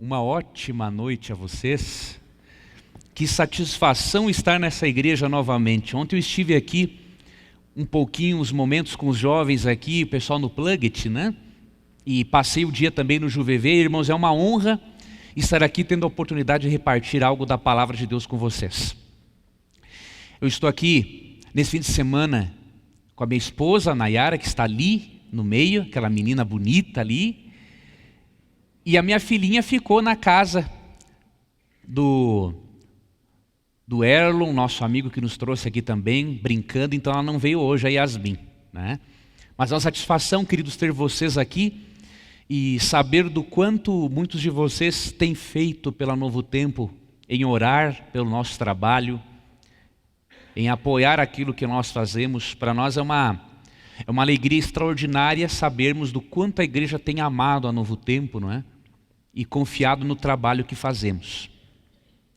Uma ótima noite a vocês. Que satisfação estar nessa igreja novamente. Ontem eu estive aqui um pouquinho, uns momentos com os jovens aqui, o pessoal no Plugit, né? E passei o dia também no Juvevê. Irmãos, é uma honra estar aqui tendo a oportunidade de repartir algo da palavra de Deus com vocês. Eu estou aqui nesse fim de semana com a minha esposa, a Nayara, que está ali no meio, aquela menina bonita ali. E a minha filhinha ficou na casa do Erlon, nosso amigo que nos trouxe aqui também, brincando, então ela não veio hoje, a Yasmin, né? Mas é uma satisfação, queridos, ter vocês aqui e saber do quanto muitos de vocês têm feito pela Novo Tempo em orar pelo nosso trabalho, em apoiar aquilo que nós fazemos. Para nós é uma alegria extraordinária sabermos do quanto a igreja tem amado a Novo Tempo, não é? E confiado no trabalho que fazemos.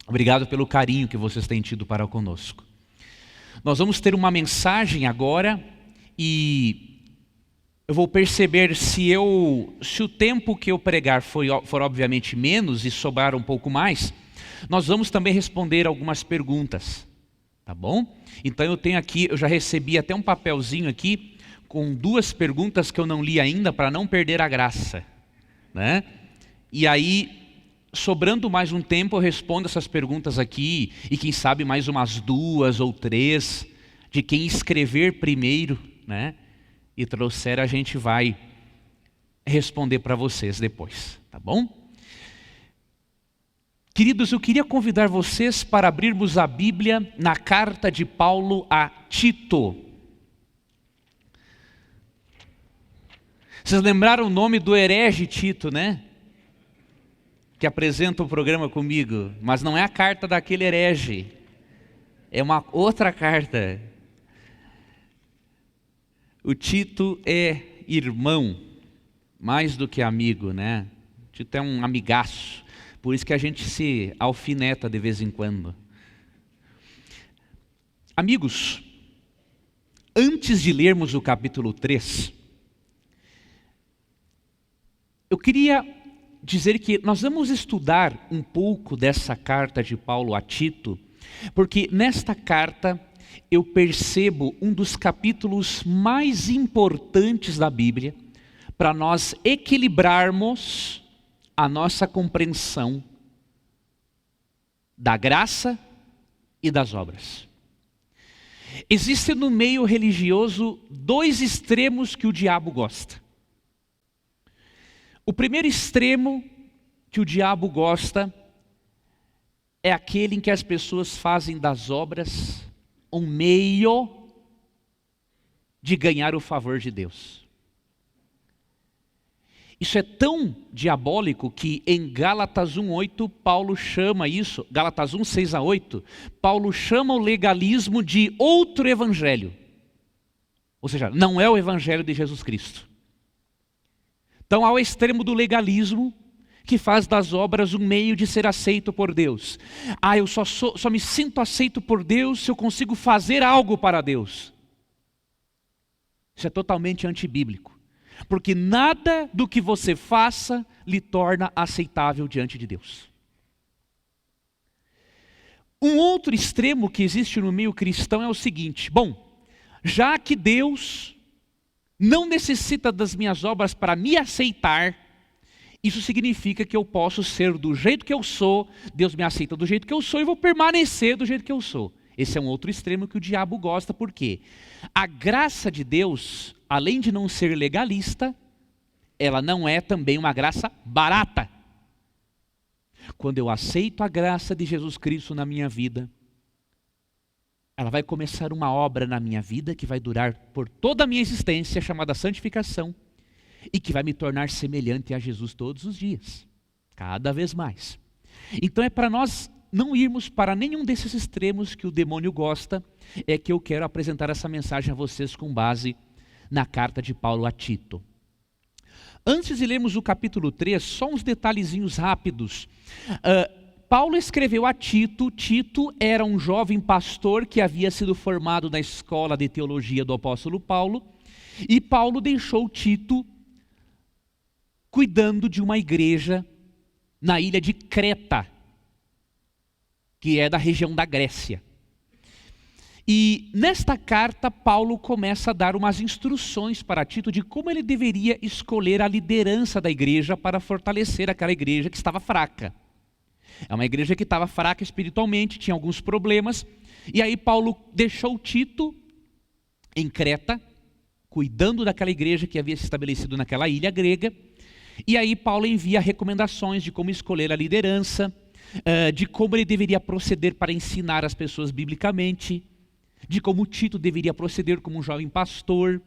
Obrigado pelo carinho que vocês têm tido para conosco. Nós vamos ter uma mensagem agora e eu vou perceber se o tempo que eu pregar for obviamente menos e sobrar um pouco mais, nós vamos também responder algumas perguntas, tá bom? Então eu já recebi até um papelzinho aqui com 2 perguntas que eu não li ainda para não perder a graça, né? E aí, sobrando mais um tempo, eu respondo essas perguntas aqui, e quem sabe mais umas 2 ou 3, de quem escrever primeiro, né? E trouxer, a gente vai responder para vocês depois, tá bom? Queridos, eu queria convidar vocês para abrirmos a Bíblia na carta de Paulo a Tito. Vocês lembraram o nome do herege Tito, né? Que apresenta o programa comigo, mas não é a carta daquele herege, é uma outra carta. O Tito é irmão, mais do que amigo, né? Tito é um amigaço, por isso que a gente se alfineta de vez em quando. Amigos, antes de lermos o capítulo 3, eu queria dizer que nós vamos estudar um pouco dessa carta de Paulo a Tito, porque nesta carta eu percebo um dos capítulos mais importantes da Bíblia para nós equilibrarmos a nossa compreensão da graça e das obras. Existem no meio religioso 2 extremos que o diabo gosta. O primeiro extremo que o diabo gosta é aquele em que as pessoas fazem das obras um meio de ganhar o favor de Deus. Isso é tão diabólico que em Gálatas 1:8 Paulo chama isso, Gálatas 1:6-8, Paulo chama o legalismo de outro evangelho. Ou seja, não é o evangelho de Jesus Cristo. Então, ao extremo do legalismo, que faz das obras um meio de ser aceito por Deus. Eu só me sinto aceito por Deus se eu consigo fazer algo para Deus. Isso é totalmente antibíblico. Porque nada do que você faça lhe torna aceitável diante de Deus. Um outro extremo que existe no meio cristão é o seguinte: já que Deus não necessita das minhas obras para me aceitar, isso significa que eu posso ser do jeito que eu sou, Deus me aceita do jeito que eu sou e vou permanecer do jeito que eu sou. Esse é um outro extremo que o diabo gosta, porque a graça de Deus, além de não ser legalista, ela não é também uma graça barata. Quando eu aceito a graça de Jesus Cristo na minha vida, ela vai começar uma obra na minha vida que vai durar por toda a minha existência, chamada santificação, e que vai me tornar semelhante a Jesus todos os dias, cada vez mais. Então é para nós não irmos para nenhum desses extremos que o demônio gosta, é que eu quero apresentar essa mensagem a vocês com base na carta de Paulo a Tito. Antes de lermos o capítulo 3, só uns detalhezinhos rápidos. Paulo escreveu a Tito. Tito era um jovem pastor que havia sido formado na escola de teologia do apóstolo Paulo, e Paulo deixou Tito cuidando de uma igreja na ilha de Creta, que é da região da Grécia. E nesta carta, Paulo começa a dar umas instruções para Tito de como ele deveria escolher a liderança da igreja para fortalecer aquela igreja que estava fraca. É uma igreja que estava fraca espiritualmente, tinha alguns problemas, e aí Paulo deixou Tito em Creta, cuidando daquela igreja que havia se estabelecido naquela ilha grega, e aí Paulo envia recomendações de como escolher a liderança, de como ele deveria proceder para ensinar as pessoas biblicamente, de como Tito deveria proceder como um jovem pastor.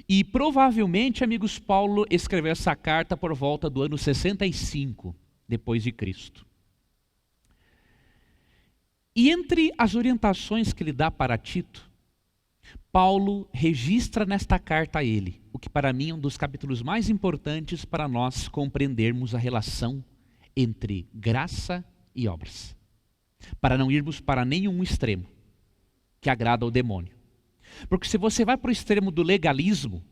E provavelmente, amigos, Paulo escreveu essa carta por volta do ano 65 depois de Cristo. E entre as orientações que ele dá para Tito, Paulo registra nesta carta a ele, o que para mim é um dos capítulos mais importantes para nós compreendermos a relação entre graça e obras, para não irmos para nenhum extremo que agrada ao demônio. Porque se você vai para o extremo do legalismo,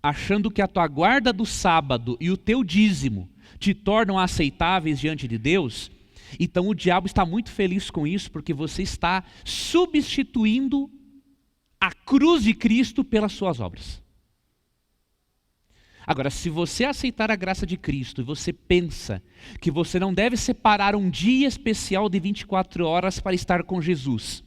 achando que a tua guarda do sábado e o teu dízimo te tornam aceitáveis diante de Deus, então o diabo está muito feliz com isso, porque você está substituindo a cruz de Cristo pelas suas obras. Agora, se você aceitar a graça de Cristo e você pensa que você não deve separar um dia especial de 24 horas para estar com Jesus,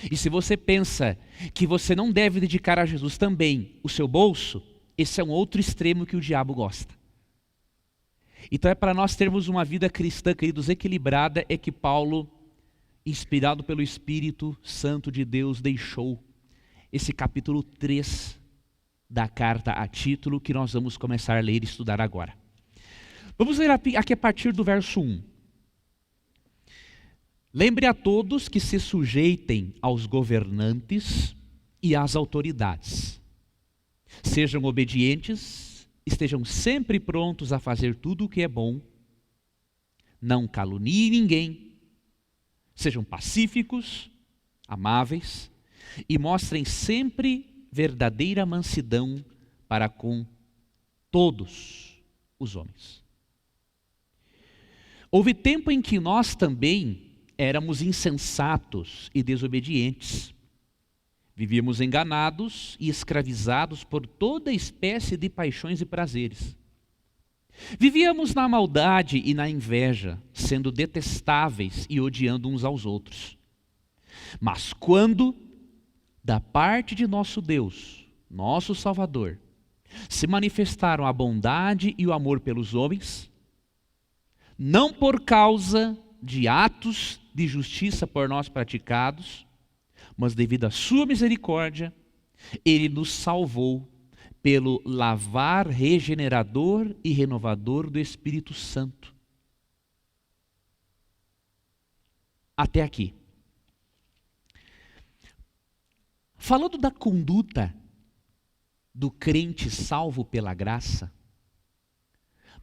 e se você pensa que você não deve dedicar a Jesus também o seu bolso, esse é um outro extremo que o diabo gosta. Então é para nós termos uma vida cristã, queridos, equilibrada, é que Paulo, inspirado pelo Espírito Santo de Deus, deixou esse capítulo 3 da carta a Tito, que nós vamos começar a ler e estudar agora. Vamos ler aqui a partir do verso 1. Lembre a todos que se sujeitem aos governantes e às autoridades. Sejam obedientes, estejam sempre prontos a fazer tudo o que é bom, não caluniem ninguém, sejam pacíficos, amáveis e mostrem sempre verdadeira mansidão para com todos os homens. Houve tempo em que nós também éramos insensatos e desobedientes. Vivíamos enganados e escravizados por toda espécie de paixões e prazeres. Vivíamos na maldade e na inveja, sendo detestáveis e odiando uns aos outros. Mas quando, da parte de nosso Deus, nosso Salvador, se manifestaram a bondade e o amor pelos homens, não por causa de atos de justiça por nós praticados, mas devido à sua misericórdia, ele nos salvou pelo lavar regenerador e renovador do Espírito Santo. Até aqui. Falando da conduta do crente salvo pela graça,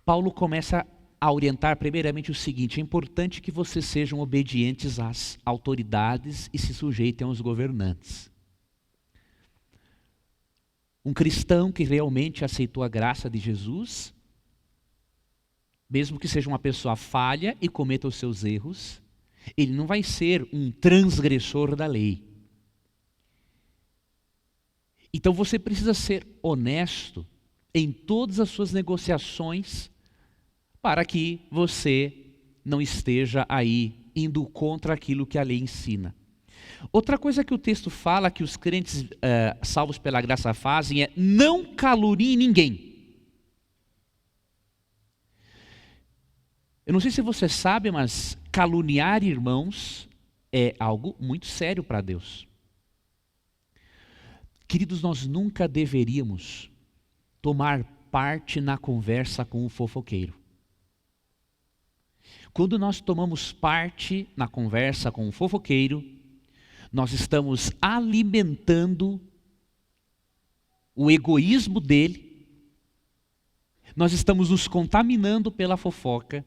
Paulo começa a orientar primeiramente o seguinte: é importante que vocês sejam obedientes às autoridades e se sujeitem aos governantes. Um cristão que realmente aceitou a graça de Jesus, mesmo que seja uma pessoa falha e cometa os seus erros, ele não vai ser um transgressor da lei. Então você precisa ser honesto em todas as suas negociações, para que você não esteja aí indo contra aquilo que a lei ensina. Outra coisa que o texto fala que os crentes salvos pela graça fazem é não caluniem ninguém. Eu não sei se você sabe, mas caluniar irmãos é algo muito sério para Deus. Queridos, nós nunca deveríamos tomar parte na conversa com o fofoqueiro. Quando nós tomamos parte na conversa com o fofoqueiro, nós estamos alimentando o egoísmo dele, nós estamos nos contaminando pela fofoca,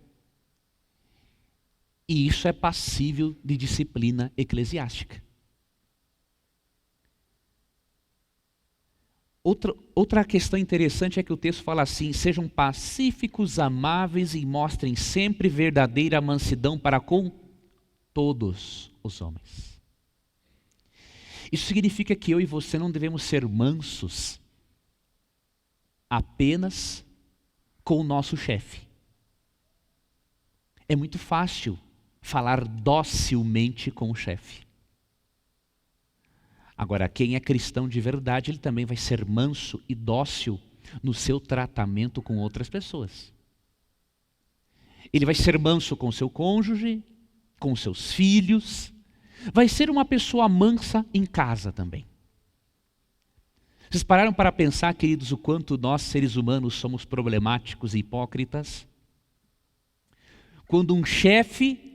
e isso é passível de disciplina eclesiástica. Outra questão interessante é que o texto fala assim: sejam pacíficos, amáveis e mostrem sempre verdadeira mansidão para com todos os homens. Isso significa que eu e você não devemos ser mansos apenas com o nosso chefe. É muito fácil falar docilmente com o chefe. Agora, quem é cristão de verdade, ele também vai ser manso e dócil no seu tratamento com outras pessoas. Ele vai ser manso com seu cônjuge, com seus filhos, vai ser uma pessoa mansa em casa também. Vocês pararam para pensar, queridos, o quanto nós, seres humanos, somos problemáticos e hipócritas? Quando um chefe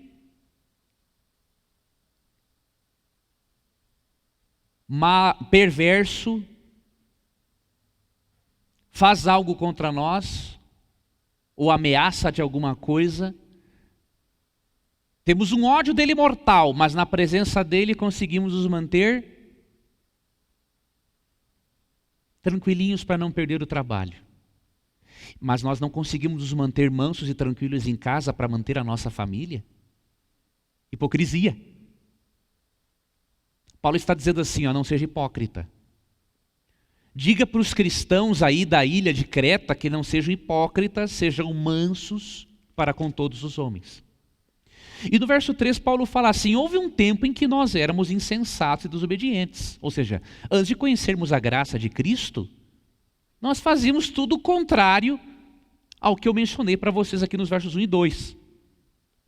perverso faz algo contra nós, ou ameaça de alguma coisa, temos um ódio dele mortal, mas na presença dele conseguimos nos manter tranquilinhos para não perder o trabalho. Mas nós não conseguimos nos manter mansos e tranquilos em casa para manter a nossa família? Hipocrisia. Paulo está dizendo assim, não seja hipócrita. Diga para os cristãos aí da ilha de Creta que não sejam hipócritas, sejam mansos para com todos os homens. E no verso 3 Paulo fala assim: houve um tempo em que nós éramos insensatos e desobedientes. Ou seja, antes de conhecermos a graça de Cristo, nós fazíamos tudo o contrário ao que eu mencionei para vocês aqui nos versos 1 e 2.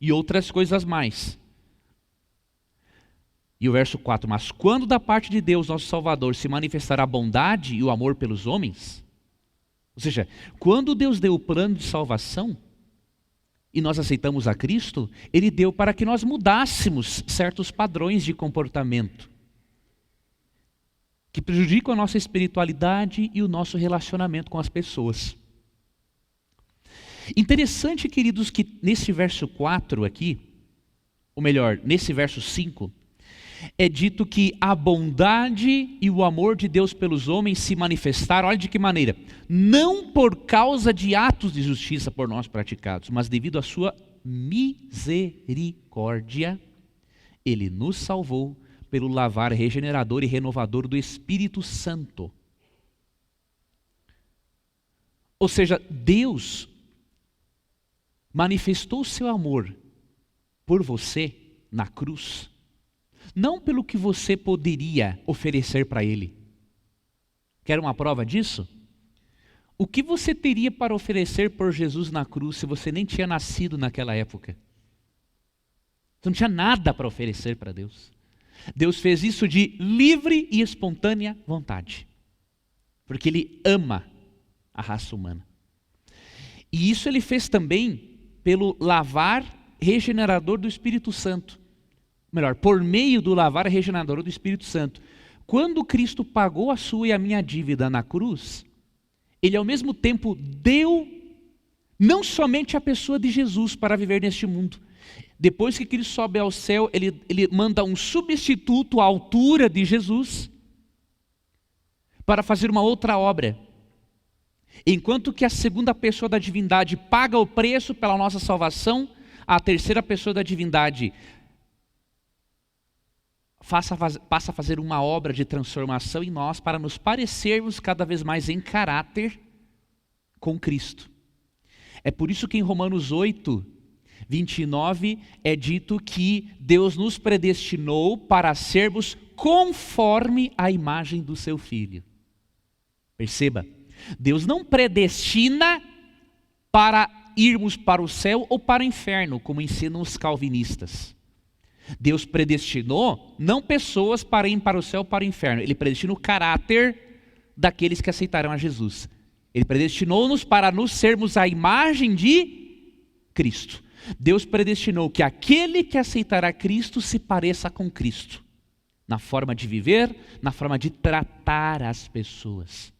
E outras coisas mais. E o verso 4, mas quando da parte de Deus, nosso Salvador, se manifestará a bondade e o amor pelos homens, ou seja, quando Deus deu o plano de salvação, e nós aceitamos a Cristo, Ele deu para que nós mudássemos certos padrões de comportamento, que prejudicam a nossa espiritualidade e o nosso relacionamento com as pessoas. Interessante, queridos, que nesse verso 4 aqui, ou melhor, nesse verso 5, é dito que a bondade e o amor de Deus pelos homens se manifestaram, olha de que maneira, não por causa de atos de justiça por nós praticados, mas devido à sua misericórdia, Ele nos salvou pelo lavar regenerador e renovador do Espírito Santo. Ou seja, Deus manifestou o seu amor por você na cruz, não pelo que você poderia oferecer para Ele. Quer uma prova disso? O que você teria para oferecer por Jesus na cruz se você nem tinha nascido naquela época? Você não tinha nada para oferecer para Deus. Deus fez isso de livre e espontânea vontade, porque Ele ama a raça humana. E isso Ele fez também pelo lavar regenerador do Espírito Santo. Melhor, por meio do lavar regenerador do Espírito Santo. Quando Cristo pagou a sua e a minha dívida na cruz, Ele ao mesmo tempo deu não somente a pessoa de Jesus para viver neste mundo. Depois que Cristo sobe ao céu, ele manda um substituto à altura de Jesus para fazer uma outra obra. Enquanto que a segunda pessoa da divindade paga o preço pela nossa salvação, a terceira pessoa da divindade passa a fazer uma obra de transformação em nós para nos parecermos cada vez mais em caráter com Cristo. É por isso que em Romanos 8, 29 é dito que Deus nos predestinou para sermos conforme a imagem do seu Filho. Perceba, Deus não predestina para irmos para o céu ou para o inferno, como ensinam os calvinistas. Deus predestinou não pessoas para ir para o céu ou para o inferno. Ele predestinou o caráter daqueles que aceitaram a Jesus. Ele predestinou-nos para nos sermos a imagem de Cristo. Deus predestinou que aquele que aceitará Cristo se pareça com Cristo. Na forma de viver, na forma de tratar as pessoas.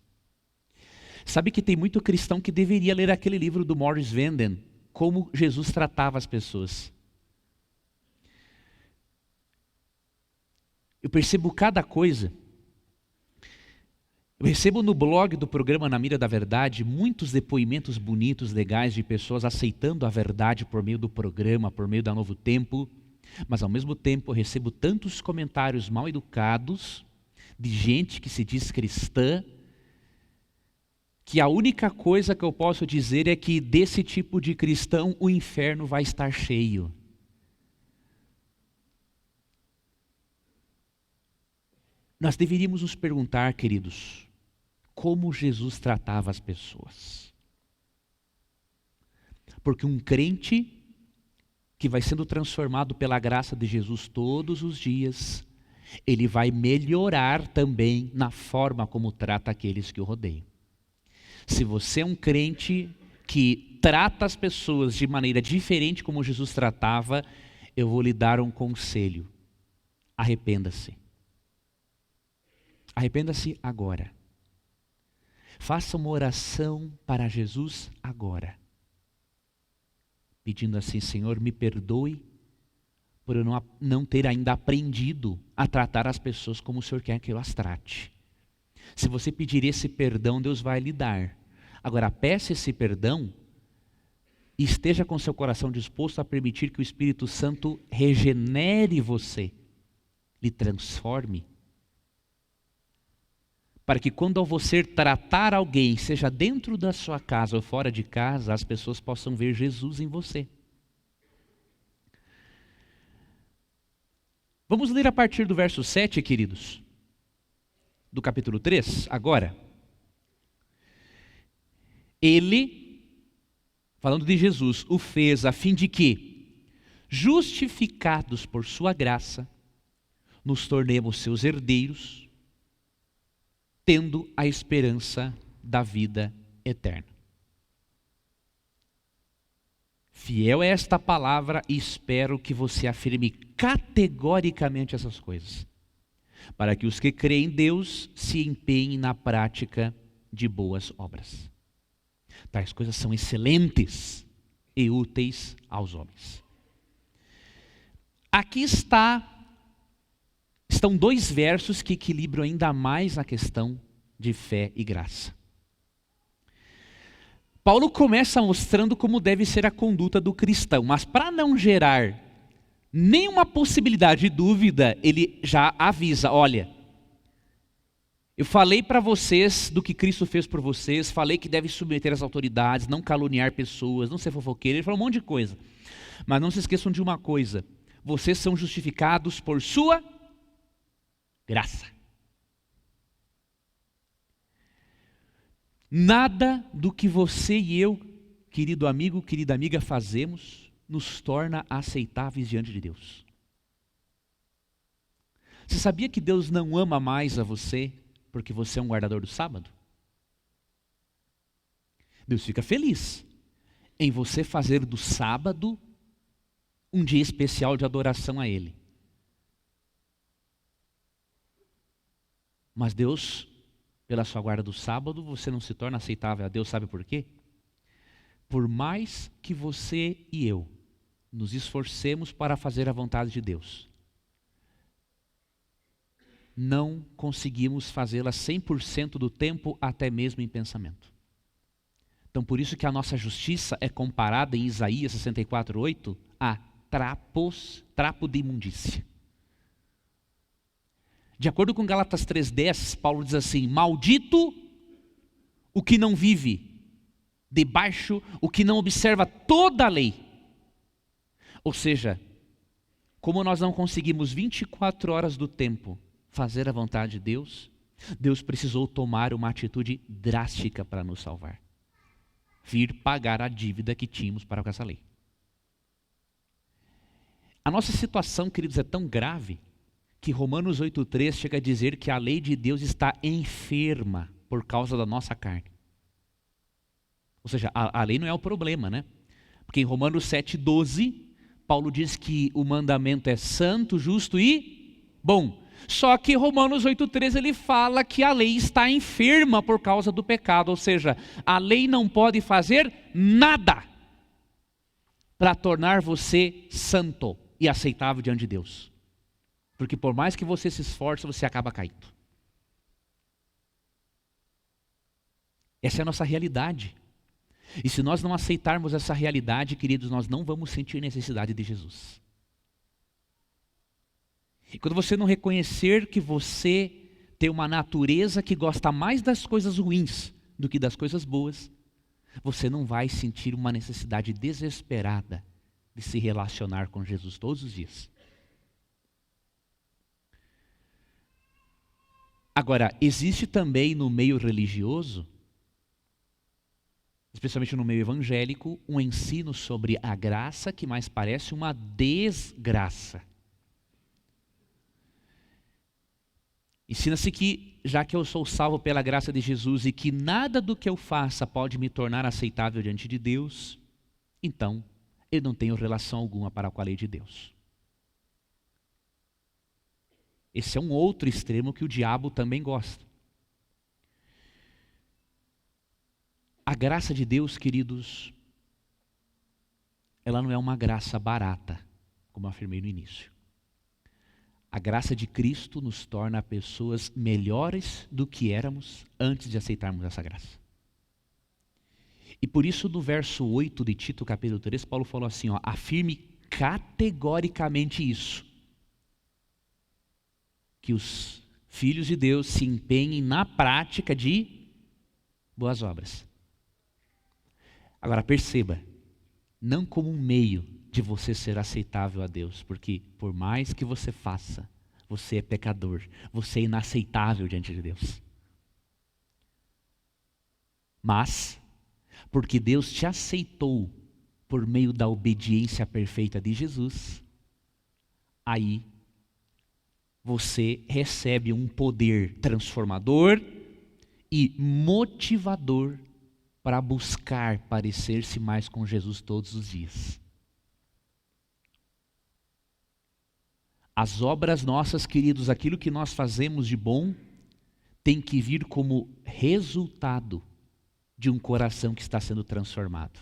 Sabe que tem muito cristão que deveria ler aquele livro do Morris Venden, como Jesus tratava as pessoas. Eu percebo cada coisa. Eu recebo no blog do programa Na Mira da Verdade muitos depoimentos bonitos, legais, de pessoas aceitando a verdade por meio do programa, por meio da Novo Tempo, mas ao mesmo tempo eu recebo tantos comentários mal educados de gente que se diz cristã, que a única coisa que eu posso dizer é que desse tipo de cristão o inferno vai estar cheio. Nós deveríamos nos perguntar, queridos, como Jesus tratava as pessoas. Porque um crente que vai sendo transformado pela graça de Jesus todos os dias, ele vai melhorar também na forma como trata aqueles que o rodeiam. Se você é um crente que trata as pessoas de maneira diferente como Jesus tratava, eu vou lhe dar um conselho. Arrependa-se. Arrependa-se agora. Faça uma oração para Jesus agora. Pedindo assim: Senhor, me perdoe por eu não ter ainda aprendido a tratar as pessoas como o Senhor quer que eu as trate. Se você pedir esse perdão, Deus vai lhe dar. Agora, peça esse perdão e esteja com seu coração disposto a permitir que o Espírito Santo regenere você, lhe transforme, para que quando ao você tratar alguém, seja dentro da sua casa ou fora de casa, as pessoas possam ver Jesus em você. Vamos ler a partir do verso 7, queridos, do capítulo 3, agora. Ele, falando de Jesus, o fez a fim de que, justificados por sua graça, nos tornemos seus herdeiros, tendo a esperança da vida eterna. Fiel é esta palavra e espero que você afirme categoricamente essas coisas, para que os que creem em Deus se empenhem na prática de boas obras. Tais coisas são excelentes e úteis aos homens. Aqui estão dois versos que equilibram ainda mais a questão de fé e graça. Paulo começa mostrando como deve ser a conduta do cristão, mas para não gerar nenhuma possibilidade de dúvida, ele já avisa: olha, eu falei para vocês do que Cristo fez por vocês, falei que deve submeter as autoridades, não caluniar pessoas, não ser fofoqueiro, ele falou um monte de coisa. Mas não se esqueçam de uma coisa: vocês são justificados por sua graça. Nada do que você e eu, querido amigo, querida amiga, fazemos nos torna aceitáveis diante de Deus. Você sabia que Deus não ama mais a você porque você é um guardador do sábado? Deus fica feliz em você fazer do sábado um dia especial de adoração a Ele. Mas Deus, pela sua guarda do sábado, você não se torna aceitável a Deus, sabe por quê? Por mais que você e eu nos esforcemos para fazer a vontade de Deus, não conseguimos fazê-la 100% do tempo, até mesmo em pensamento. Então por isso que a nossa justiça é comparada em Isaías 64:8 a trapo de imundícia. De acordo com Gálatas 3:10, Paulo diz assim: maldito o que não vive debaixo, o que não observa toda a lei. Ou seja, como nós não conseguimos 24 horas do tempo fazer a vontade de Deus, Deus precisou tomar uma atitude drástica para nos salvar. Vir pagar a dívida que tínhamos para com essa lei. A nossa situação, queridos, é tão grave que Romanos 8:3 chega a dizer que a lei de Deus está enferma por causa da nossa carne. Ou seja, a lei não é o problema, né? Porque em Romanos 7:12, Paulo diz que o mandamento é santo, justo e bom. Só que Romanos 8:13 ele fala que a lei está enferma por causa do pecado. Ou seja, a lei não pode fazer nada para tornar você santo e aceitável diante de Deus. Porque por mais que você se esforce, você acaba caindo. Essa é a nossa realidade. E se nós não aceitarmos essa realidade, queridos, nós não vamos sentir necessidade de Jesus. E quando você não reconhecer que você tem uma natureza que gosta mais das coisas ruins do que das coisas boas, você não vai sentir uma necessidade desesperada de se relacionar com Jesus todos os dias. Agora, existe também no meio religioso, especialmente no meio evangélico, um ensino sobre a graça que mais parece uma desgraça. Ensina-se que, já que eu sou salvo pela graça de Jesus e que nada do que eu faça pode me tornar aceitável diante de Deus, então eu não tenho relação alguma para com a lei de Deus. Esse é um outro extremo que o diabo também gosta. A graça de Deus, queridos, ela não é uma graça barata, como eu afirmei no início. A graça de Cristo nos torna pessoas melhores do que éramos antes de aceitarmos essa graça. E por isso no verso 8 de Tito, capítulo 3, Paulo falou assim, afirme categoricamente isso. Que os filhos de Deus se empenhem na prática de boas obras. Agora perceba, não como um meio de você ser aceitável a Deus, porque por mais que você faça, você é pecador, você é inaceitável diante de Deus. Mas, porque Deus te aceitou por meio da obediência perfeita de Jesus, aí você recebe um poder transformador e motivador para buscar parecer-se mais com Jesus todos os dias. As obras nossas, queridos, aquilo que nós fazemos de bom, tem que vir como resultado de um coração que está sendo transformado.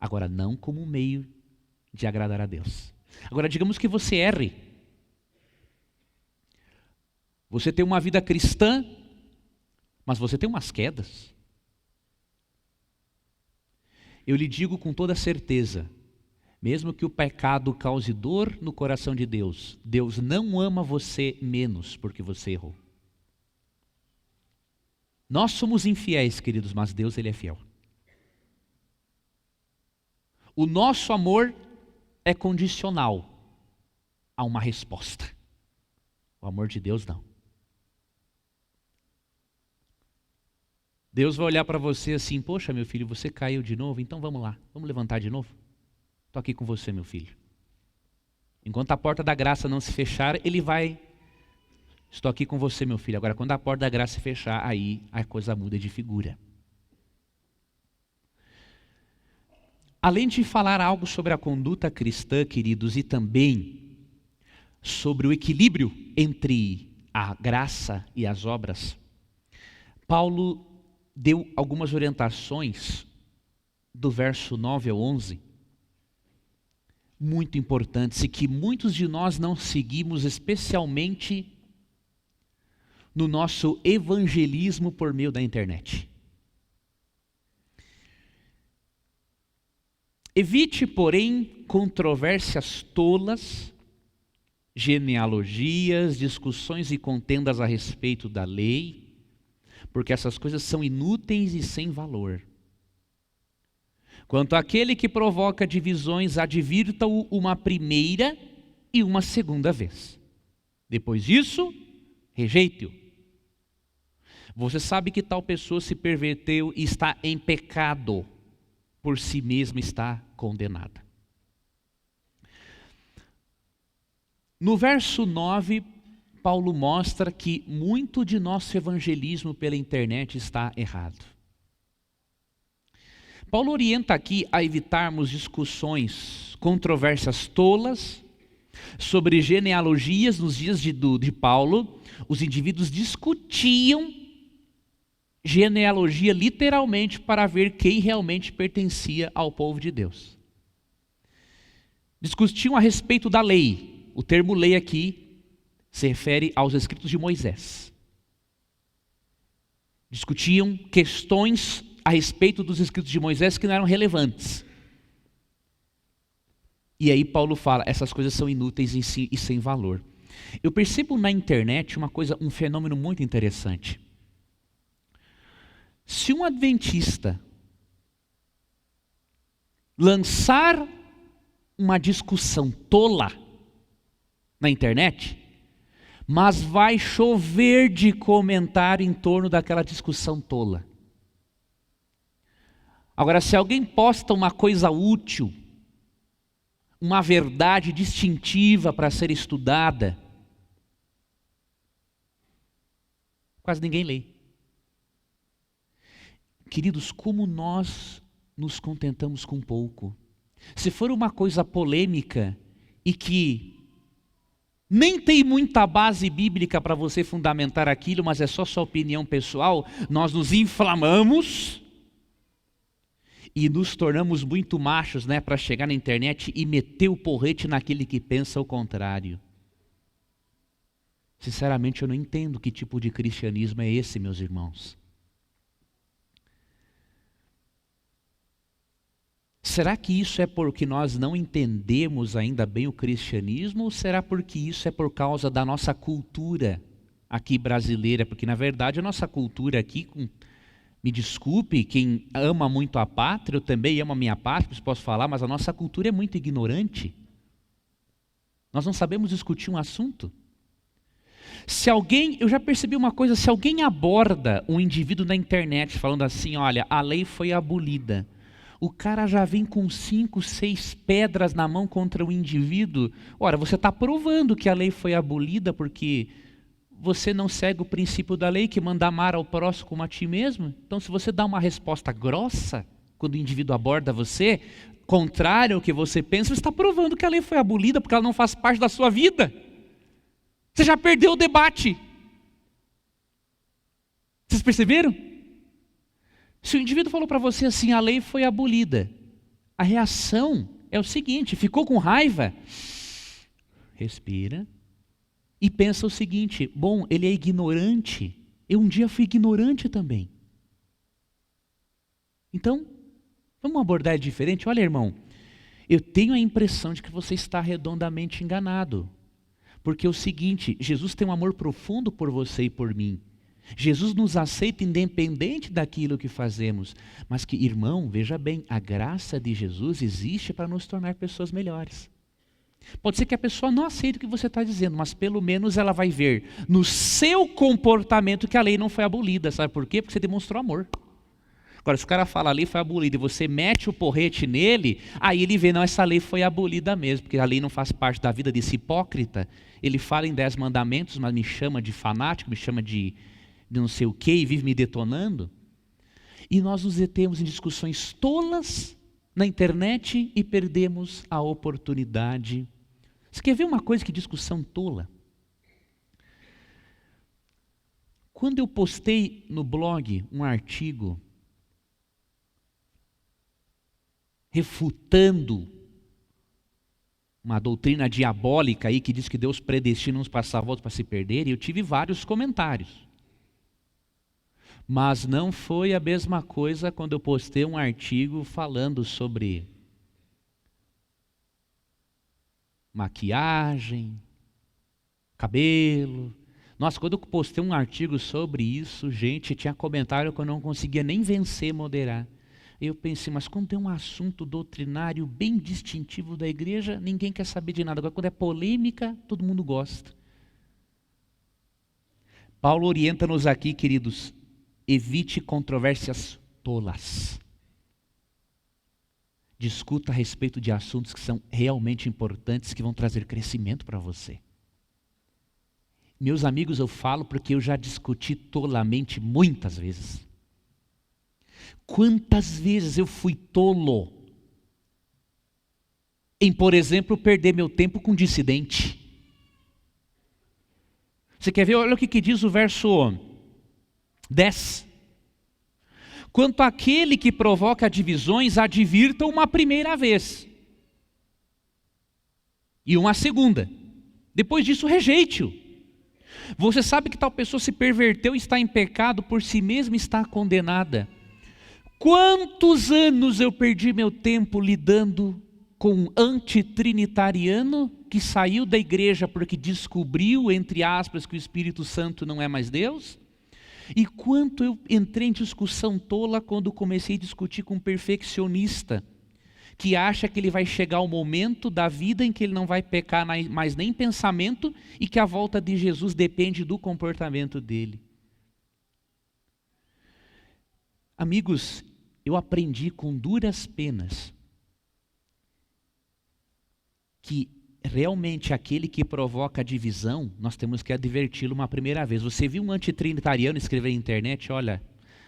Agora, não como um meio de agradar a Deus. Agora, digamos que você erre. Você tem uma vida cristã, mas você tem umas quedas. Eu lhe digo com toda certeza, mesmo que o pecado cause dor no coração de Deus, Deus não ama você menos porque você errou. Nós somos infiéis, queridos, mas Deus, Ele é fiel. O nosso amor é condicional a uma resposta. O amor de Deus não. Deus vai olhar para você assim, poxa meu filho, você caiu de novo, então vamos lá, vamos levantar de novo? Estou aqui com você, meu filho. Enquanto a porta da graça não se fechar, Ele vai, estou aqui com você, meu filho. Agora quando a porta da graça se fechar, aí a coisa muda de figura. Além de falar algo sobre a conduta cristã, queridos, e também sobre o equilíbrio entre a graça e as obras, Paulo deu algumas orientações do verso 9 ao 11, muito importantes e que muitos de nós não seguimos, especialmente no nosso evangelismo por meio da internet. Evite, porém, controvérsias tolas, genealogias, discussões e contendas a respeito da lei, porque essas coisas são inúteis e sem valor. Quanto àquele que provoca divisões, advirta-o uma primeira e uma segunda vez. Depois disso, rejeite-o. Você sabe que tal pessoa se perverteu e está em pecado, por si mesma está condenada. No verso 9, Paulo mostra que muito de nosso evangelismo pela internet está errado. Paulo orienta aqui a evitarmos discussões, controvérsias tolas sobre genealogias. Nos dias de Paulo, os indivíduos discutiam genealogia literalmente para ver quem realmente pertencia ao povo de Deus. Discutiam a respeito da lei. O termo lei aqui se refere aos escritos de Moisés. Discutiam questões a respeito dos escritos de Moisés que não eram relevantes. E aí Paulo fala, essas coisas são inúteis em si e sem valor. Eu percebo na internet um fenômeno muito interessante. Se um adventista lançar uma discussão tola na internet, mas vai chover de comentário em torno daquela discussão tola. Agora, se alguém posta uma coisa útil, uma verdade distintiva para ser estudada, quase ninguém lê. Queridos, como nós nos contentamos com pouco. Se for uma coisa polêmica e que nem tem muita base bíblica para você fundamentar aquilo, mas é só sua opinião pessoal, nós nos inflamamos e nos tornamos muito machos, né, para chegar na internet e meter o porrete naquele que pensa o contrário. Sinceramente, eu não entendo que tipo de cristianismo é esse, meus irmãos. Será que isso é porque nós não entendemos ainda bem o cristianismo, ou será porque isso é por causa da nossa cultura aqui brasileira? Porque na verdade a nossa cultura aqui, me desculpe, quem ama muito a pátria, eu também amo a minha pátria, posso falar, mas a nossa cultura é muito ignorante. Nós não sabemos discutir um assunto. Eu já percebi uma coisa, se alguém aborda um indivíduo na internet falando assim, olha, a lei foi abolida, o cara já vem com 5, 6 pedras na mão contra o indivíduo. Ora, você está provando que a lei foi abolida porque você não segue o princípio da lei, que manda amar ao próximo como a ti mesmo. Então, se você dá uma resposta grossa, quando o indivíduo aborda você, contrário ao que você pensa, você está provando que a lei foi abolida porque ela não faz parte da sua vida. Você já perdeu o debate. Vocês perceberam? Se o indivíduo falou para você assim, a lei foi abolida, a reação é o seguinte, ficou com raiva? Respira e pensa o seguinte, bom, ele é ignorante, eu um dia fui ignorante também. Então, vamos abordar diferente? Olha, irmão, eu tenho a impressão de que você está redondamente enganado. Porque é o seguinte, Jesus tem um amor profundo por você e por mim. Jesus nos aceita independente daquilo que fazemos. Mas que, irmão, veja bem, a graça de Jesus existe para nos tornar pessoas melhores. Pode ser que a pessoa não aceite o que você está dizendo, mas pelo menos ela vai ver no seu comportamento que a lei não foi abolida. Sabe por quê? Porque você demonstrou amor. Agora, se o cara fala a lei foi abolida e você mete o porrete nele, aí ele vê, não, essa lei foi abolida mesmo, porque a lei não faz parte da vida desse hipócrita. Ele fala em 10 mandamentos, mas me chama de fanático, me chama de não sei o quê e vive me detonando. E nós nos detemos em discussões tolas na internet e perdemos a oportunidade. Você quer ver uma coisa que discussão tola? Quando eu postei no blog um artigo refutando uma doutrina diabólica aí que diz que Deus predestina uns para salvar, outros para se perderem, eu tive vários comentários. Mas não foi a mesma coisa quando eu postei um artigo falando sobre maquiagem, cabelo. Nossa, quando eu postei um artigo sobre isso, gente, tinha comentário que eu não conseguia nem vencer, moderar. Eu pensei, mas quando tem um assunto doutrinário bem distintivo da igreja, ninguém quer saber de nada. Agora, quando é polêmica, todo mundo gosta. Paulo orienta-nos aqui, queridos, evite controvérsias tolas. Discuta a respeito de assuntos que são realmente importantes, que vão trazer crescimento para você. Meus amigos, eu falo porque eu já discuti tolamente muitas vezes. Quantas vezes eu fui tolo em, por exemplo, perder meu tempo com dissidente. Você quer ver? Olha o que diz o verso 10. Quanto àquele que provoca divisões, advirta uma primeira vez. E uma segunda. Depois disso, rejeite-o. Você sabe que tal pessoa se perverteu e está em pecado, por si mesma está condenada. Quantos anos eu perdi meu tempo lidando com um antitrinitariano que saiu da igreja porque descobriu, entre aspas, que o Espírito Santo não é mais Deus? E quanto eu entrei em discussão tola quando comecei a discutir com um perfeccionista, que acha que ele vai chegar ao momento da vida em que ele não vai pecar mais nem pensamento e que a volta de Jesus depende do comportamento dele. Amigos, eu aprendi com duras penas que realmente aquele que provoca a divisão, nós temos que adverti-lo uma primeira vez. Você viu um antitrinitariano escrever na internet, olha,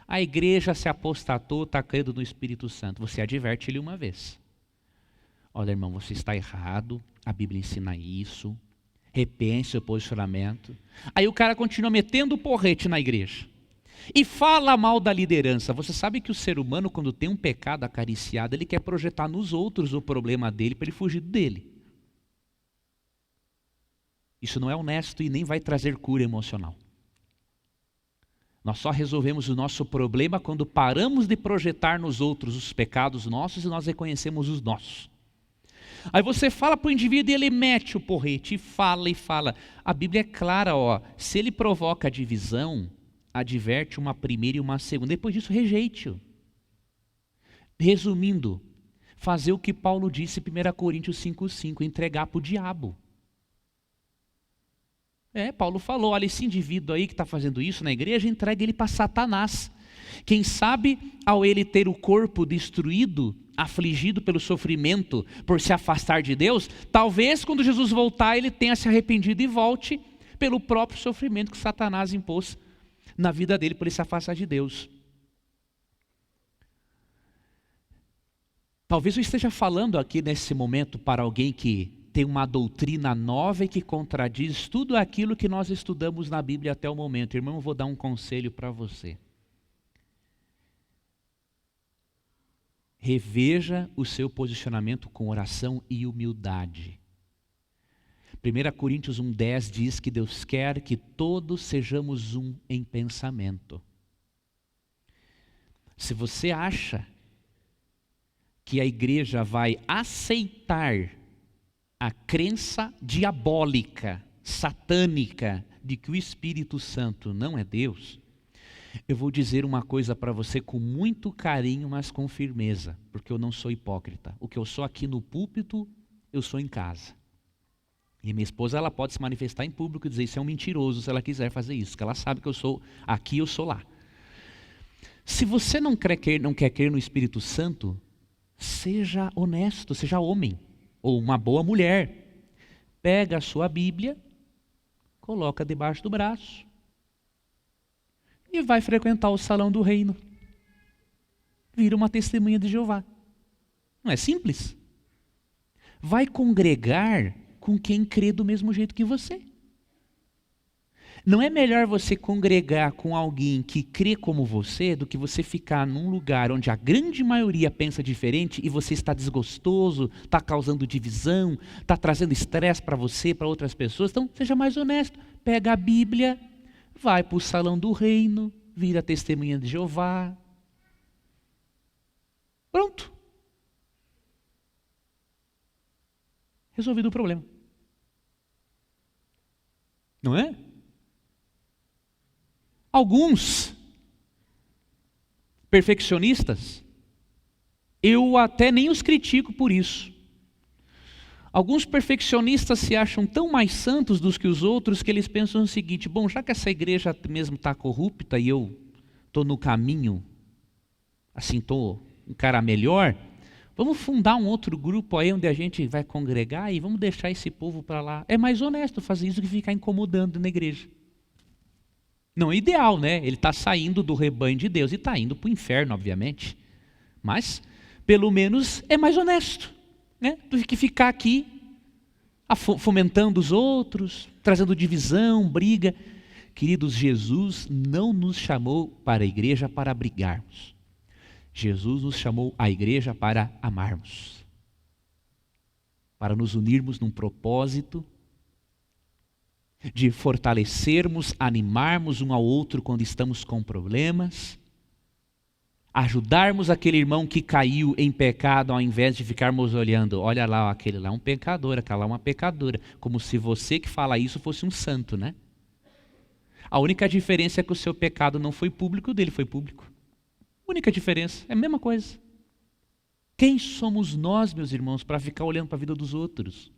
a igreja se apostatou, está crendo no Espírito Santo. Você adverte ele uma vez. Olha, irmão, você está errado, a Bíblia ensina isso, repense o posicionamento. Aí o cara continua metendo o porrete na igreja. E fala mal da liderança. Você sabe que o ser humano, quando tem um pecado acariciado, ele quer projetar nos outros o problema dele para ele fugir dele. Isso não é honesto e nem vai trazer cura emocional. Nós só resolvemos o nosso problema quando paramos de projetar nos outros os pecados nossos e nós reconhecemos os nossos. Aí você fala para o indivíduo e ele mete o porrete e fala e fala. A Bíblia é clara, ó, se ele provoca divisão, adverte uma primeira e uma segunda. Depois disso, rejeite-o. Resumindo, fazer o que Paulo disse em 1 Coríntios 5,5, entregar para o diabo. Paulo falou, olha, esse indivíduo aí que está fazendo isso na igreja, entrega ele para Satanás. Quem sabe, ao ele ter o corpo destruído, afligido pelo sofrimento, por se afastar de Deus, talvez quando Jesus voltar, ele tenha se arrependido e volte pelo próprio sofrimento que Satanás impôs na vida dele, por ele se afastar de Deus. Talvez eu esteja falando aqui nesse momento para alguém que tem uma doutrina nova e que contradiz tudo aquilo que nós estudamos na Bíblia até o momento. Irmão, eu vou dar um conselho para você. Reveja o seu posicionamento com oração e humildade. 1 Coríntios 1,10 diz que Deus quer que todos sejamos um em pensamento. Se você acha que a igreja vai aceitar a crença diabólica, satânica, de que o Espírito Santo não é Deus, eu vou dizer uma coisa para você com muito carinho, mas com firmeza, porque eu não sou hipócrita. O que eu sou aqui no púlpito, eu sou em casa. E minha esposa, ela pode se manifestar em público e dizer, isso é um mentiroso, se ela quiser fazer isso, porque ela sabe que eu sou aqui, eu sou lá. Se você não quer crer no Espírito Santo, seja honesto, seja homem, ou uma boa mulher. Pega a sua Bíblia, coloca debaixo do braço e vai frequentar o salão do reino. Vira uma testemunha de Jeová. Não é simples? Vai congregar com quem crê do mesmo jeito que você. Não é melhor você congregar com alguém que crê como você do que você ficar num lugar onde a grande maioria pensa diferente e você está desgostoso, está causando divisão, está trazendo estresse para você, para outras pessoas. Então, seja mais honesto. Pega a Bíblia, vai para o salão do reino, vira testemunha de Jeová. Pronto. Resolvido o problema. Não é? Alguns perfeccionistas, eu até nem os critico por isso. Alguns perfeccionistas se acham tão mais santos dos que os outros que eles pensam o seguinte, bom, já que essa igreja mesmo está corrupta e eu estou no caminho, assim, estou um cara melhor, vamos fundar um outro grupo aí onde a gente vai congregar e vamos deixar esse povo para lá. É mais honesto fazer isso que ficar incomodando na igreja. Não é ideal, né? Ele está saindo do rebanho de Deus e está indo para o inferno, obviamente. Mas, pelo menos, é mais honesto, né? Do que ficar aqui fomentando os outros, trazendo divisão, briga. Queridos, Jesus não nos chamou para a igreja para brigarmos. Jesus nos chamou à igreja para amarmos. Para nos unirmos num propósito de fortalecermos, animarmos um ao outro quando estamos com problemas, ajudarmos aquele irmão que caiu em pecado ao invés de ficarmos olhando, olha lá, aquele lá é um pecador, aquela lá é uma pecadora, como se você que fala isso fosse um santo, né? A única diferença é que o seu pecado não foi público, o dele foi público. Única diferença, é a mesma coisa. Quem somos nós, meus irmãos, para ficar olhando para a vida dos outros?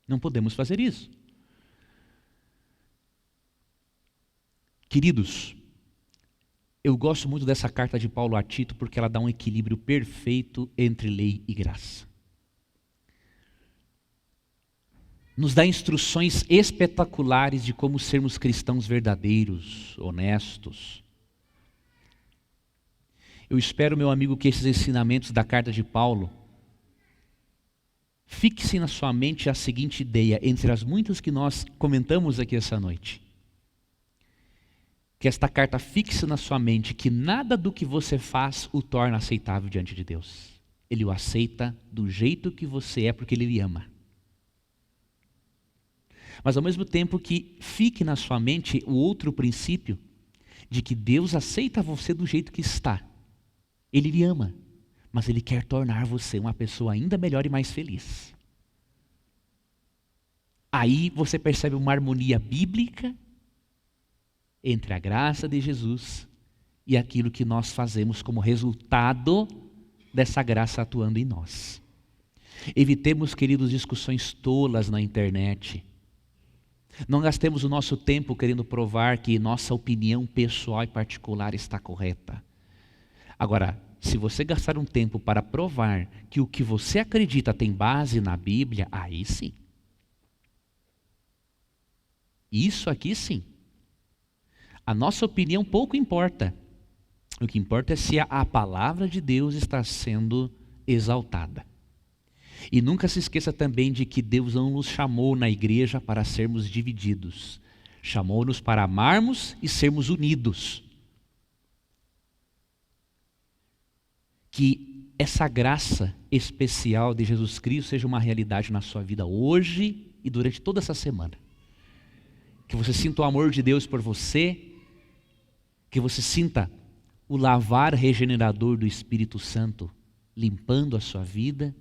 Não podemos fazer isso. Queridos, eu gosto muito dessa carta de Paulo a Tito porque ela dá um equilíbrio perfeito entre lei e graça. Nos dá instruções espetaculares de como sermos cristãos verdadeiros, honestos. Eu espero, meu amigo, que esses ensinamentos da carta de Paulo fixe na sua mente a seguinte ideia, entre as muitas que nós comentamos aqui essa noite. Que esta carta fixe na sua mente que nada do que você faz o torna aceitável diante de Deus. Ele o aceita do jeito que você é porque Ele lhe ama. Mas ao mesmo tempo que fique na sua mente o outro princípio de que Deus aceita você do jeito que está. Ele lhe ama, mas Ele quer tornar você uma pessoa ainda melhor e mais feliz. Aí você percebe uma harmonia bíblica entre a graça de Jesus e aquilo que nós fazemos como resultado dessa graça atuando em nós. Evitemos, queridos, discussões tolas na internet. Não gastemos o nosso tempo querendo provar que nossa opinião pessoal e particular está correta. Agora, se você gastar um tempo para provar que o que você acredita tem base na Bíblia, aí sim. Isso aqui sim. A nossa opinião pouco importa. O que importa é se a palavra de Deus está sendo exaltada. E nunca se esqueça também de que Deus não nos chamou na igreja para sermos divididos. Chamou-nos para amarmos e sermos unidos. Que essa graça especial de Jesus Cristo seja uma realidade na sua vida hoje e durante toda essa semana. Que você sinta o amor de Deus por você, que você sinta o lavar regenerador do Espírito Santo, limpando a sua vida,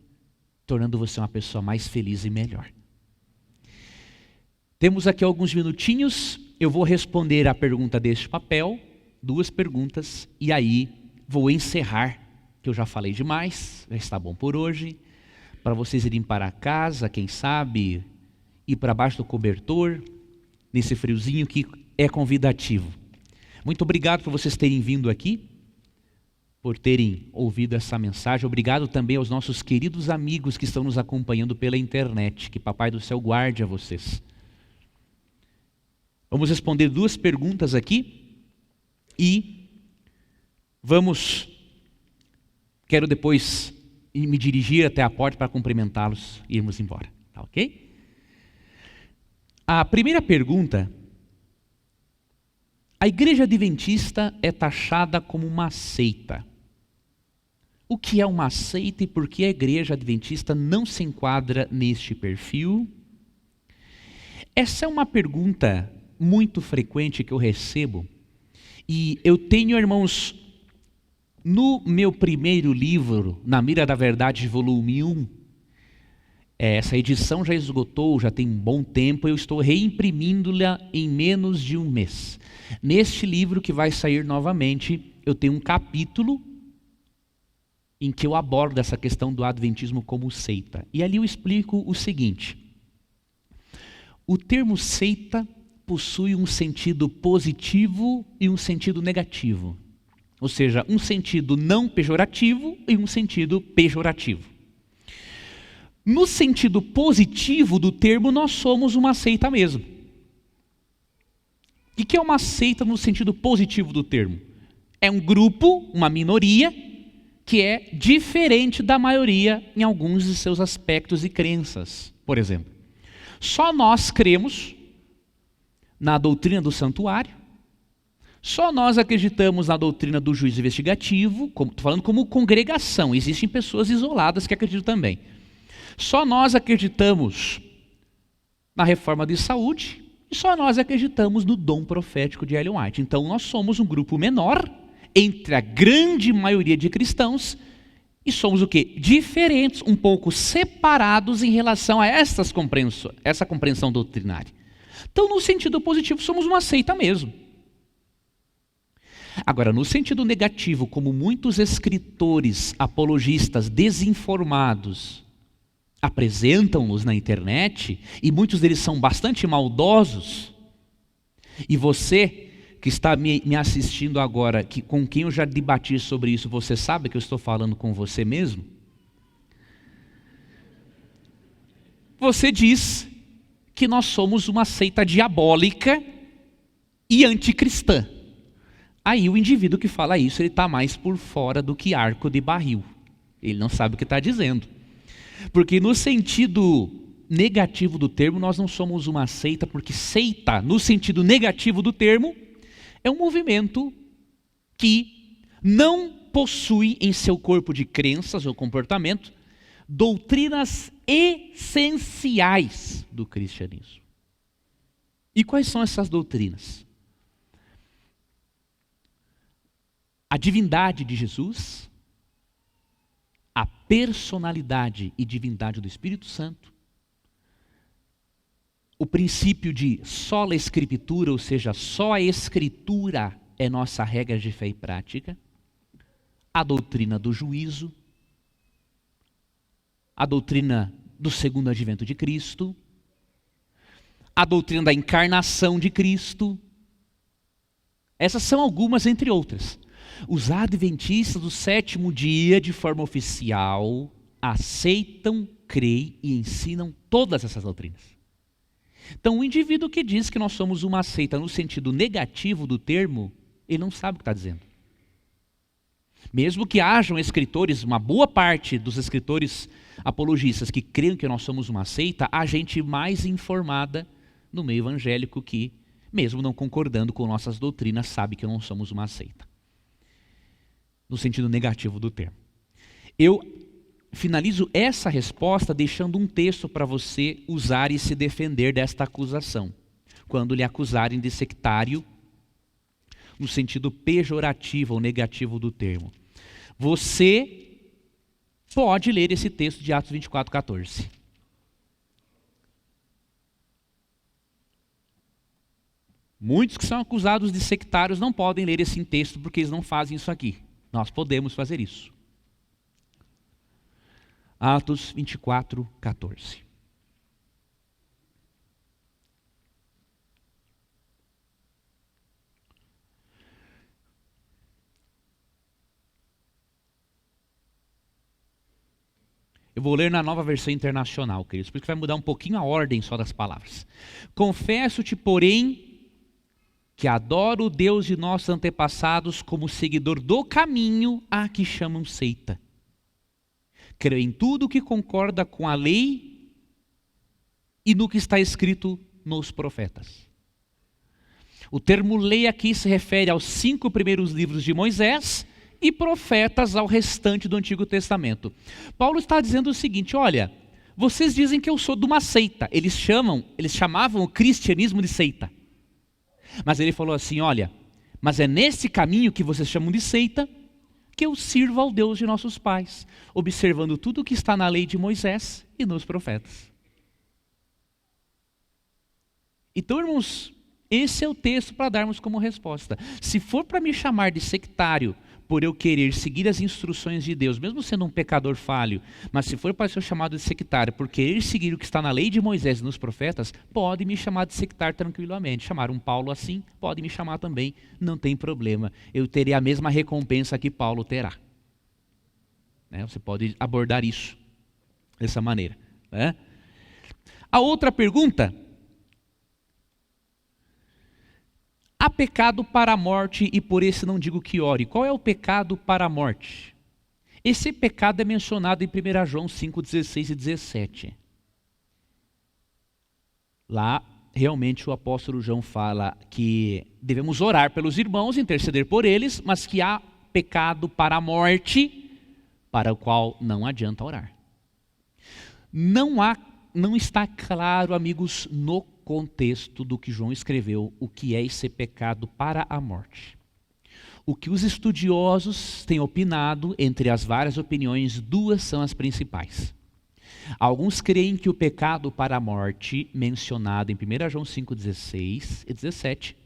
tornando você uma pessoa mais feliz e melhor. Temos aqui alguns minutinhos, eu vou responder a pergunta deste papel, 2 perguntas, e aí vou encerrar, que eu já falei demais, já está bom por hoje, para vocês irem para casa, quem sabe, ir para baixo do cobertor, nesse friozinho que é convidativo. Muito obrigado por vocês terem vindo aqui, por terem ouvido essa mensagem. Obrigado também aos nossos queridos amigos que estão nos acompanhando pela internet. Que Papai do Céu guarde a vocês. Vamos responder 2 perguntas aqui e quero depois me dirigir até a porta para cumprimentá-los e irmos embora. Tá ok? A primeira pergunta: a Igreja Adventista é taxada como uma seita. O que é uma seita e por que a Igreja Adventista não se enquadra neste perfil? Essa é uma pergunta muito frequente que eu recebo. E eu tenho, irmãos, no meu primeiro livro, Na Mira da Verdade, volume 1, essa edição já esgotou, já tem um bom tempo, eu estou reimprimindo-la em menos de um mês. Neste livro que vai sair novamente, eu tenho um capítulo em que eu abordo essa questão do adventismo como seita. E ali eu explico o seguinte: o termo seita possui um sentido positivo e um sentido negativo. Ou seja, um sentido não pejorativo e um sentido pejorativo. No sentido positivo do termo, nós somos uma seita mesmo. O que é uma seita no sentido positivo do termo? É um grupo, uma minoria, que é diferente da maioria em alguns de seus aspectos e crenças. Por exemplo, só nós cremos na doutrina do santuário, só nós acreditamos na doutrina do juízo investigativo, estou falando como congregação, existem pessoas isoladas que acreditam também. Só nós acreditamos na reforma de saúde, e só nós acreditamos no dom profético de Ellen White. Então nós somos um grupo menor entre a grande maioria de cristãos e somos o quê? Diferentes, um pouco separados em relação a essa compreensão doutrinária. Então, no sentido positivo, somos uma seita mesmo. Agora, no sentido negativo, como muitos escritores apologistas desinformados apresentam-nos na internet, e muitos deles são bastante maldosos, e você que está me assistindo agora, com quem eu já debati sobre isso, você sabe que eu estou falando com você mesmo? Você diz que nós somos uma seita diabólica e anticristã. Aí o indivíduo que fala isso, ele está mais por fora do que arco de barril. Ele não sabe o que está dizendo. Porque no sentido negativo do termo, nós não somos uma seita, porque seita, no sentido negativo do termo, é um movimento que não possui em seu corpo de crenças ou comportamento doutrinas essenciais do cristianismo. E quais são essas doutrinas? A divindade de Jesus, a personalidade e divindade do Espírito Santo, o princípio de sola escritura, ou seja, só a escritura é nossa regra de fé e prática, a doutrina do juízo, a doutrina do segundo advento de Cristo, a doutrina da encarnação de Cristo. Essas são algumas entre outras. Os adventistas do sétimo dia, de forma oficial, aceitam, creem e ensinam todas essas doutrinas. Então, o indivíduo que diz que nós somos uma seita no sentido negativo do termo, ele não sabe o que está dizendo. Mesmo que hajam escritores, uma boa parte dos escritores apologistas que creem que nós somos uma seita, há gente mais informada no meio evangélico que, mesmo não concordando com nossas doutrinas, sabe que não somos uma seita. No sentido negativo do termo. Eu finalizo essa resposta deixando um texto para você usar e se defender desta acusação. Quando lhe acusarem de sectário, no sentido pejorativo ou negativo do termo. Você pode ler esse texto de Atos 24:14. Muitos que são acusados de sectários não podem ler esse texto porque eles não fazem isso aqui. Nós podemos fazer isso. Atos 24:14. Eu vou ler na Nova Versão Internacional, queridos, porque vai mudar um pouquinho a ordem só das palavras. Confesso-te, porém, que adoro o Deus de nossos antepassados como seguidor do caminho a que chamam seita. Creio em tudo que concorda com a lei e no que está escrito nos profetas. O termo lei aqui se refere aos 5 primeiros livros de Moisés e profetas ao restante do Antigo Testamento. Paulo está dizendo o seguinte: olha, vocês dizem que eu sou de uma seita. Eles chamavam o cristianismo de seita. Mas ele falou assim: olha, mas é nesse caminho que vocês chamam de seita que eu sirvo ao Deus de nossos pais, observando tudo o que está na lei de Moisés e nos profetas. Então, irmãos, esse é o texto para darmos como resposta. Se for para me chamar de sectário por eu querer seguir as instruções de Deus, mesmo sendo um pecador falho, mas se for para ser chamado de sectário por querer seguir o que está na lei de Moisés e nos profetas, pode me chamar de sectário tranquilamente. Chamar um Paulo assim, pode me chamar também, não tem problema. Eu terei a mesma recompensa que Paulo terá. Você pode abordar isso dessa maneira. A outra pergunta: há pecado para a morte e por esse não digo que ore. Qual é o pecado para a morte? Esse pecado é mencionado em 1 João 5:16 e 17. Lá, realmente, o apóstolo João fala que devemos orar pelos irmãos, interceder por eles, mas que há pecado para a morte, para o qual não adianta orar. Não há não está claro, amigos, no contexto do que João escreveu, o que é esse pecado para a morte. O que os estudiosos têm opinado, entre as várias opiniões, duas são as principais. Alguns creem que o pecado para a morte, mencionado em 1 João 5,16 e 17,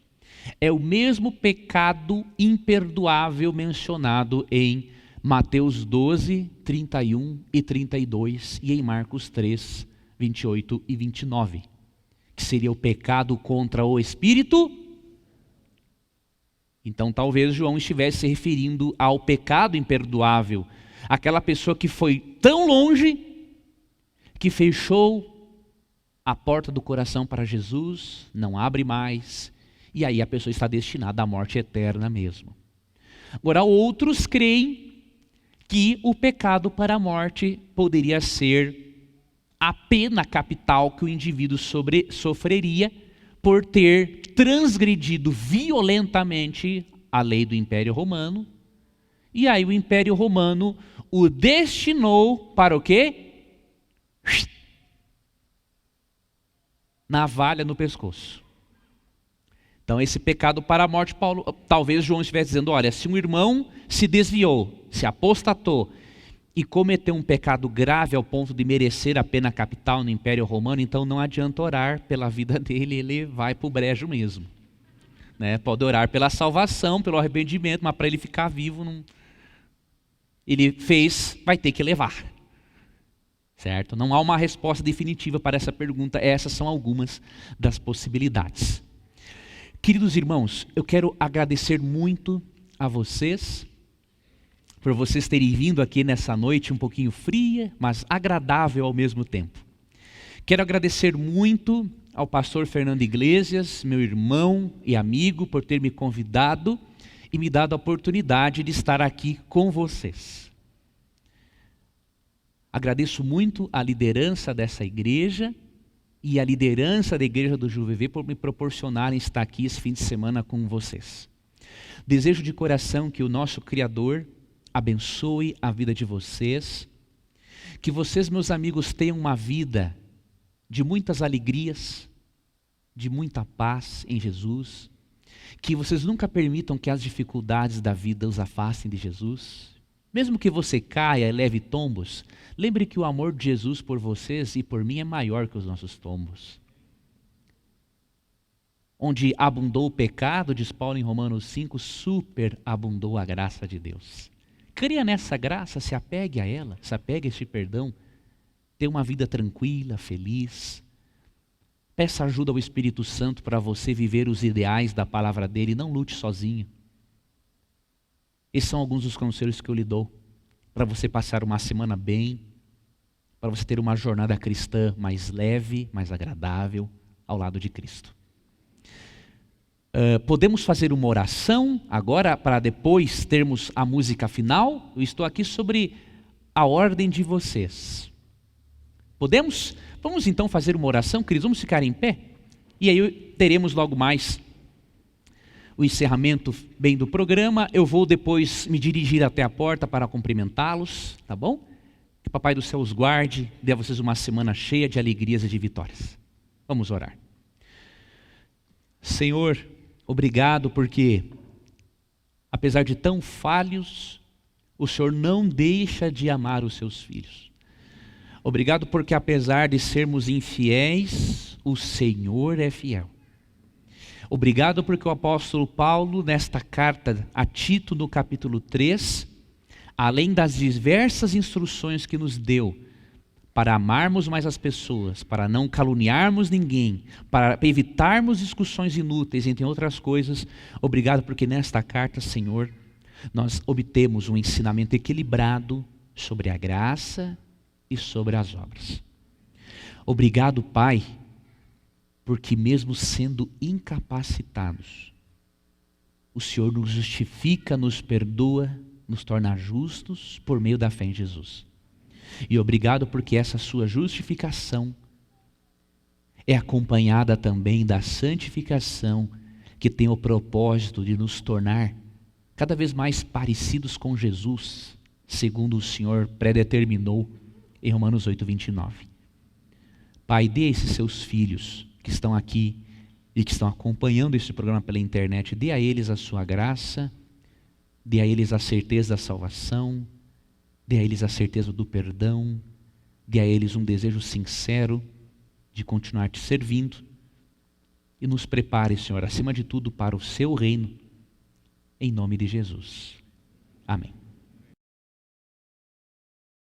é o mesmo pecado imperdoável mencionado em Mateus 12, 31 e 32 e em Marcos 3, 28 e 29, que seria o pecado contra o Espírito. Então talvez João estivesse se referindo ao pecado imperdoável, aquela pessoa que foi tão longe que fechou a porta do coração para Jesus, não abre mais, e aí a pessoa está destinada à morte eterna mesmo. Agora outros creem que o pecado para a morte poderia ser a pena capital que o indivíduo sofreria por ter transgredido violentamente a lei do Império Romano, e aí o Império Romano o destinou para o quê? Navalha no pescoço. Então esse pecado para a morte, talvez João estivesse dizendo, olha, se um irmão se desviou, se apostatou e cometeu um pecado grave ao ponto de merecer a pena capital no Império Romano, então não adianta orar pela vida dele, ele vai para o brejo mesmo. Né? Pode orar pela salvação, pelo arrependimento, mas para ele ficar vivo, não... ele fez, vai ter que levar. Certo? Não há uma resposta definitiva para essa pergunta, essas são algumas das possibilidades. Queridos irmãos, eu quero agradecer muito a vocês, por vocês terem vindo aqui nessa noite um pouquinho fria, mas agradável ao mesmo tempo. Quero agradecer muito ao pastor Fernando Iglesias, meu irmão e amigo, por ter me convidado e me dado a oportunidade de estar aqui com vocês. Agradeço muito a liderança dessa igreja e a liderança da igreja do JuVV por me proporcionarem estar aqui esse fim de semana com vocês. Desejo de coração que o nosso Criador abençoe a vida de vocês, que vocês, meus amigos, tenham uma vida de muitas alegrias, de muita paz em Jesus, que vocês nunca permitam que as dificuldades da vida os afastem de Jesus. Mesmo que você caia e leve tombos, lembre que o amor de Jesus por vocês e por mim é maior que os nossos tombos. Onde abundou o pecado, diz Paulo em Romanos 5, superabundou a graça de Deus. Creia nessa graça, se apegue a ela, se apegue a este perdão, tenha uma vida tranquila, feliz. Peça ajuda ao Espírito Santo para você viver os ideais da palavra dele, não lute sozinho. Esses são alguns dos conselhos que eu lhe dou, para você passar uma semana bem, para você ter uma jornada cristã mais leve, mais agradável, ao lado de Cristo. Podemos fazer uma oração agora, para depois termos a música final? Eu estou aqui sobre a ordem de vocês. Podemos? Vamos então fazer uma oração, queridos, vamos ficar em pé? E aí teremos logo mais o encerramento bem do programa. Eu vou depois me dirigir até a porta para cumprimentá-los, tá bom? Que o Papai do Céu os guarde, dê a vocês uma semana cheia de alegrias e de vitórias. Vamos orar. Senhor, obrigado porque, apesar de tão falhos, o Senhor não deixa de amar os seus filhos. Obrigado porque, apesar de sermos infiéis, o Senhor é fiel. Obrigado porque o apóstolo Paulo, nesta carta a Tito, no capítulo 3, além das diversas instruções que nos deu para amarmos mais as pessoas, para não caluniarmos ninguém, para evitarmos discussões inúteis, entre outras coisas, obrigado porque nesta carta, Senhor, nós obtemos um ensinamento equilibrado sobre a graça e sobre as obras. Obrigado, Pai, porque mesmo sendo incapacitados, o Senhor nos justifica, nos perdoa, nos torna justos por meio da fé em Jesus. E obrigado porque essa sua justificação é acompanhada também da santificação, que tem o propósito de nos tornar cada vez mais parecidos com Jesus, segundo o Senhor predeterminou em Romanos 8, 29. Pai, dê a esses seus filhos que estão aqui e que estão acompanhando este programa pela internet, dê a eles a sua graça, dê a eles a certeza da salvação, dê a eles a certeza do perdão, dê a eles um desejo sincero de continuar te servindo e nos prepare, Senhor, acima de tudo para o seu reino, em nome de Jesus. Amém.